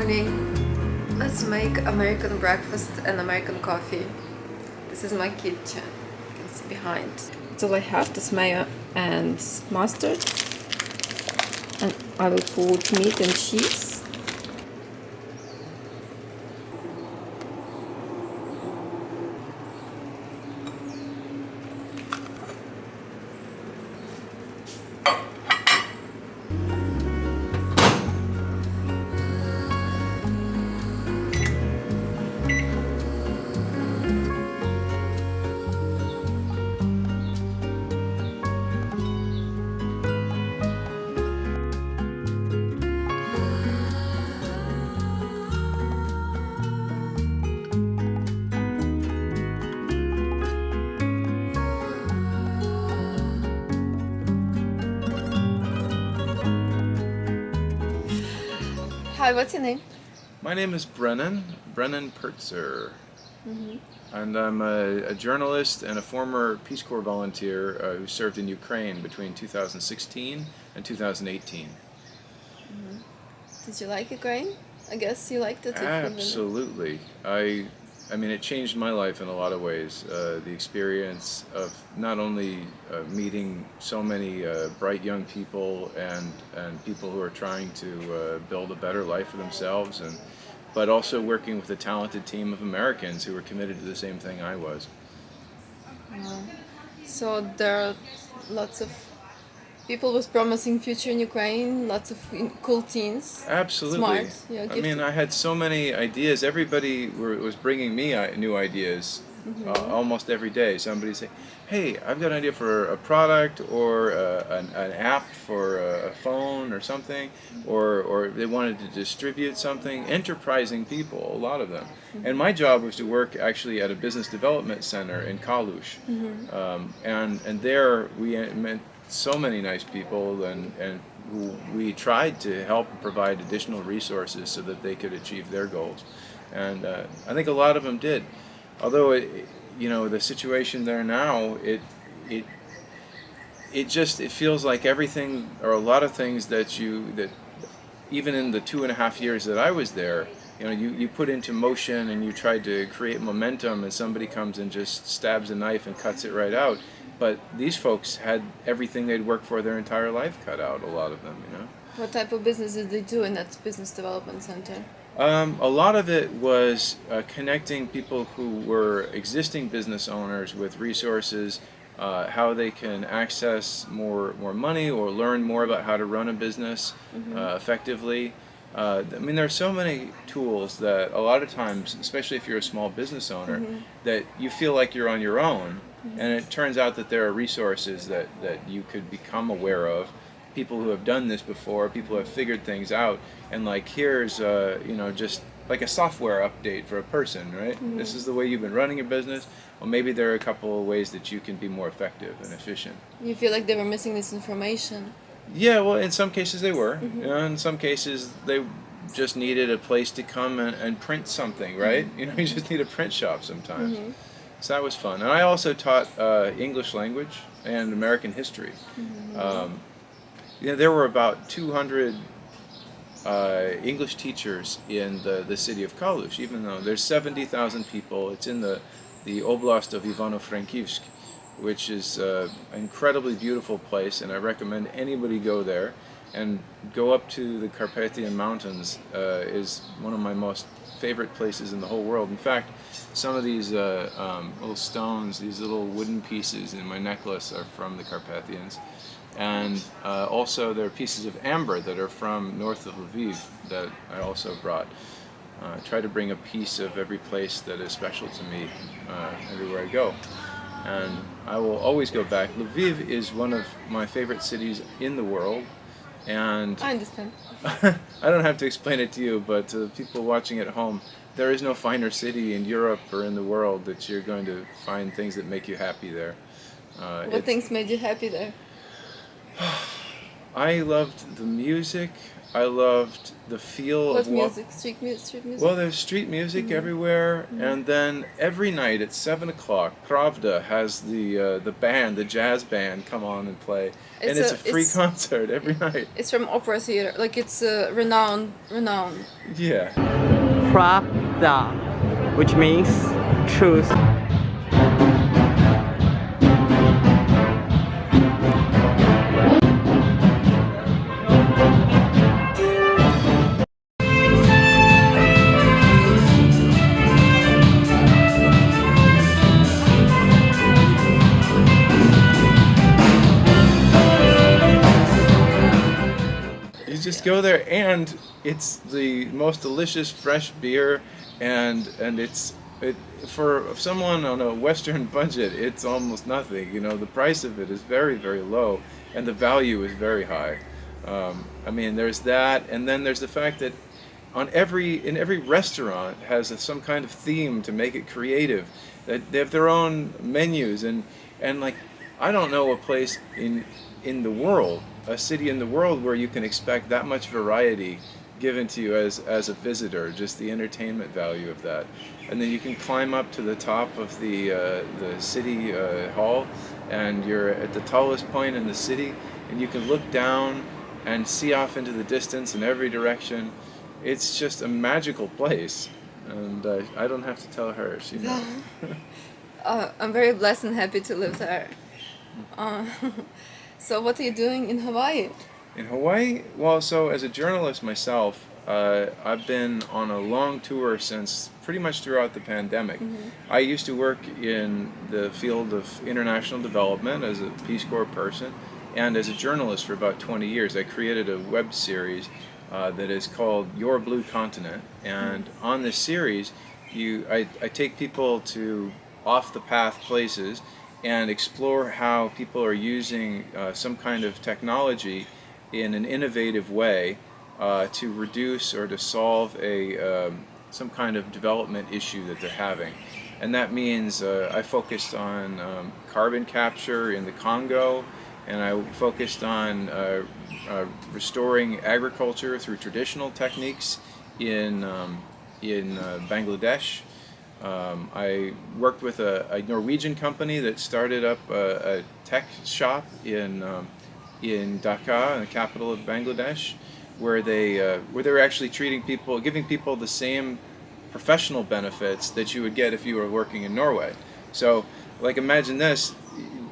morning. Let's make American breakfast and American coffee. This is my kitchen. You can see behind. That's all I have, this mayo and mustard. And I will put meat and cheese. Hi, what's your name? My name is Brennan Pertzer, and I'm a journalist and a former Peace Corps volunteer who served in Ukraine between 2016 and 2018. Did you like Ukraine? I guess you liked it. Absolutely. I mean, it changed my life in a lot of ways. The experience of not only meeting so many bright young people and people who are trying to build a better life for themselves, but also working with a talented team of Americans who were committed to the same thing I was. So there are lots of people with promising future in Ukraine, lots of cool teens. Absolutely. Smart. Yeah, I mean, I had so many ideas. Everybody was bringing me new ideas almost every day. Somebody say, "Hey, I've got an idea for a product or an app for a phone or something," or they wanted to distribute something. Enterprising people, a lot of them. And my job was to work actually at a business development center in Kalush, and there we met so many nice people and who we tried to help provide additional resources so that they could achieve their goals, and I think a lot of them did. Although the situation there now, it feels like everything or a lot of things that even in the 2.5 years that I was there, you put into motion and you try to create momentum, and somebody comes and just stabs a knife and cuts it right out. But these folks had everything they'd worked for their entire life cut out, a lot of them, What type of business did they do in that business development center? A lot of it was connecting people who were existing business owners with resources, how they can access more money or learn more about how to run a business effectively. I mean, there are so many tools that a lot of times, especially if you're a small business owner, that you feel like you're on your own. And it turns out that there are resources that you could become aware of, people who have done this before, people who have figured things out, and like here's just like a software update for a person, right? This is the way you've been running your business. Well, maybe there are a couple of ways that you can be more effective and efficient. You feel like they were missing this information? Yeah, well, in some cases they were. In some cases they just needed a place to come and print something, right? You just need a print shop sometimes. So that was fun. And I also taught English language and American history. There were about 200 English teachers in the city of Kalush, even though there's 70,000 people. It's in the oblast of Ivano-Frankivsk, which is an incredibly beautiful place, and I recommend anybody go there. And go up to the Carpathian Mountains is one of my most favorite places in the whole world. In fact, some of these little stones, these little wooden pieces in my necklace are from the Carpathians. And also there are pieces of amber that are from north of Lviv that I also brought. Try to bring a piece of every place that is special to me everywhere I go. And I will always go back. Lviv is one of my favorite cities in the world. And I understand. I don't have to explain it to you, but to the people watching at home, there is no finer city in Europe or in the world that you're going to find things that make you happy there. What things made you happy there? I loved the music. I loved the feel What of music? Street music? Street music? Well, there's street music everywhere, and then every night at 7 o'clock, Pravda has the band, the jazz band, come on and play, and it's a free concert every night. It's from opera theater. Like it's renowned. Yeah. Pravda, which means truth. You just go there, and it's the most delicious fresh beer, and for someone on a Western budget, it's almost nothing. You know, the price of it is very, very low, and the value is very high. I mean, there's that, and then there's the fact that in every restaurant has some kind of theme to make it creative. That they have their own menus, and like, I don't know a place in the world, a city in the world, where you can expect that much variety given to you as a visitor, just the entertainment value of that. And then you can climb up to the top of the city hall, and you're at the tallest point in the city, and you can look down and see off into the distance in every direction. It's just a magical place, and I don't have to tell her, she knows. I'm very blessed and happy to live there. So what are you doing in Hawaii? In Hawaii? Well, so as a journalist myself, I've been on a long tour since pretty much throughout the pandemic. I used to work in the field of international development as a Peace Corps person, and as a journalist for about 20 years. I created a web series that is called Your Blue Continent, and on this series I take people to off-the-path places and explore how people are using some kind of technology in an innovative way to reduce or to solve some kind of development issue that they're having. And that means I focused on carbon capture in the Congo, and I focused on restoring agriculture through traditional techniques in Bangladesh. I worked with a Norwegian company that started up a tech shop in Dhaka, in the capital of Bangladesh, where they were actually giving people the same professional benefits that you would get if you were working in Norway. So, like, imagine this: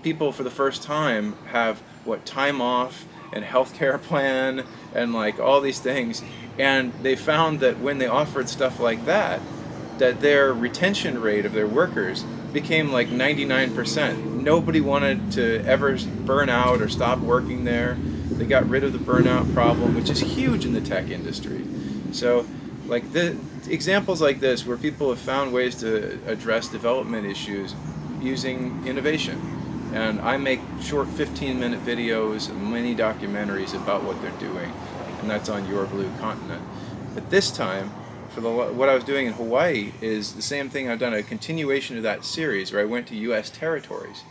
people for the first time have time off and healthcare plan and like all these things, and they found that when they offered stuff like that their retention rate of their workers became like 99%. Nobody wanted to ever burn out or stop working there. They got rid of the burnout problem, which is huge in the tech industry. So, like, the examples like this, where people have found ways to address development issues using innovation. And I make short 15-minute videos and mini documentaries about what they're doing, and that's on Your Blue Continent. But this time, for what I was doing in Hawaii is the same thing. I've done a continuation of that series where I went to U.S. territories.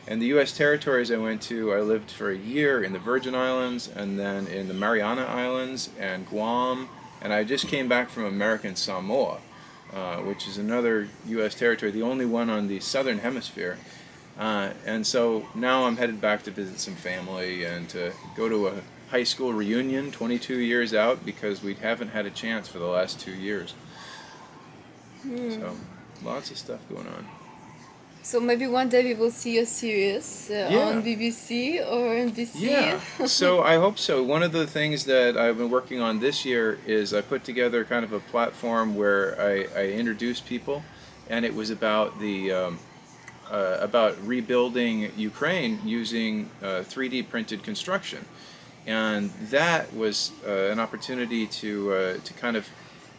And the U.S. territories I went to, I lived for a year in the Virgin Islands, and then in the Mariana Islands and Guam, and I just came back from American Samoa, which is another U.S. territory, the only one on the southern hemisphere. And so now I'm headed back to visit some family and to go to a high school reunion 22 years out, because we haven't had a chance for the last 2 years. So lots of stuff going on. So maybe one day we will see a series on BBC or NBC. Yeah, so I hope so. One of the things that I've been working on this year is I put together kind of a platform where I introduce people, and it was about about rebuilding Ukraine using 3D printed construction. And that was an opportunity to kind of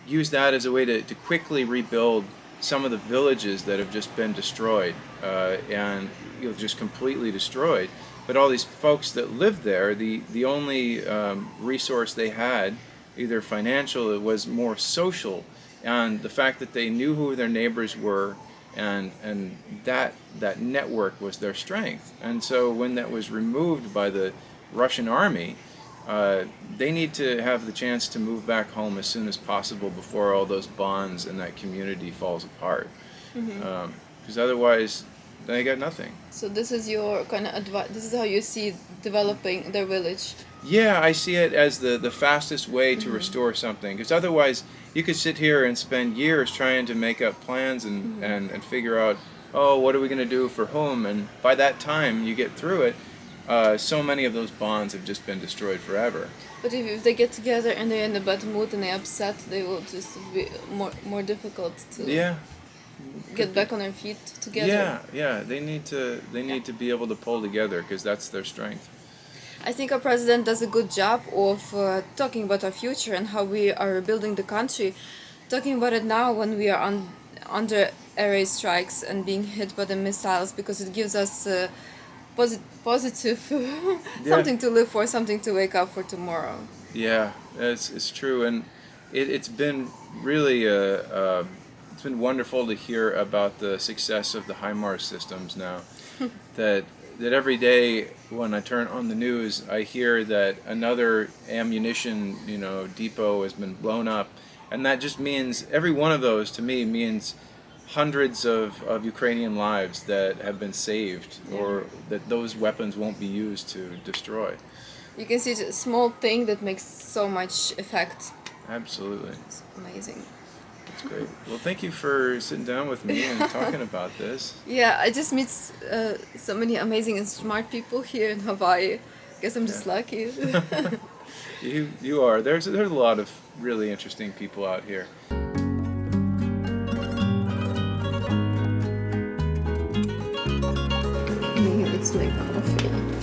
use that as a way to quickly rebuild some of the villages that have just been destroyed, and just completely destroyed. But all these folks that lived there, the only resource they had, either financial, it was more social, and the fact that they knew who their neighbors were, and that network was their strength. And so when that was removed by the Russian army, they need to have the chance to move back home as soon as possible before all those bonds and that community falls apart. Because otherwise, they got nothing. So this is your kind of advice. This is how you see developing their village. Yeah, I see it as the fastest way to restore something. Because otherwise, you could sit here and spend years trying to make up plans and figure out, oh, what are we going to do for home? And by that time you get through it, so many of those bonds have just been destroyed forever. But if they get together and they're in a bad mood and they're upset, they will just be more difficult to get back on their feet together. Yeah. They need to be able to pull together because that's their strength. I think our president does a good job of talking about our future and how we are rebuilding the country. Talking about it now when we are under air raid strikes and being hit by the missiles, because it gives us positive something to live for, something to wake up for tomorrow. Yeah, it's true, and it's been really it's been wonderful to hear about the success of the HIMARS systems now. that every day when I turn on the news, I hear that another ammunition depot has been blown up, and that just means every one of those to me means hundreds of Ukrainian lives that have been saved, or that those weapons won't be used to destroy. You can see it's a small thing that makes so much effect. Absolutely. It's amazing. That's great. Well, thank you for sitting down with me and talking about this. Yeah, I just meet so many amazing and smart people here in Hawaii. I guess I'm just lucky. You are. There's a lot of really interesting people out here. Let's make coffee.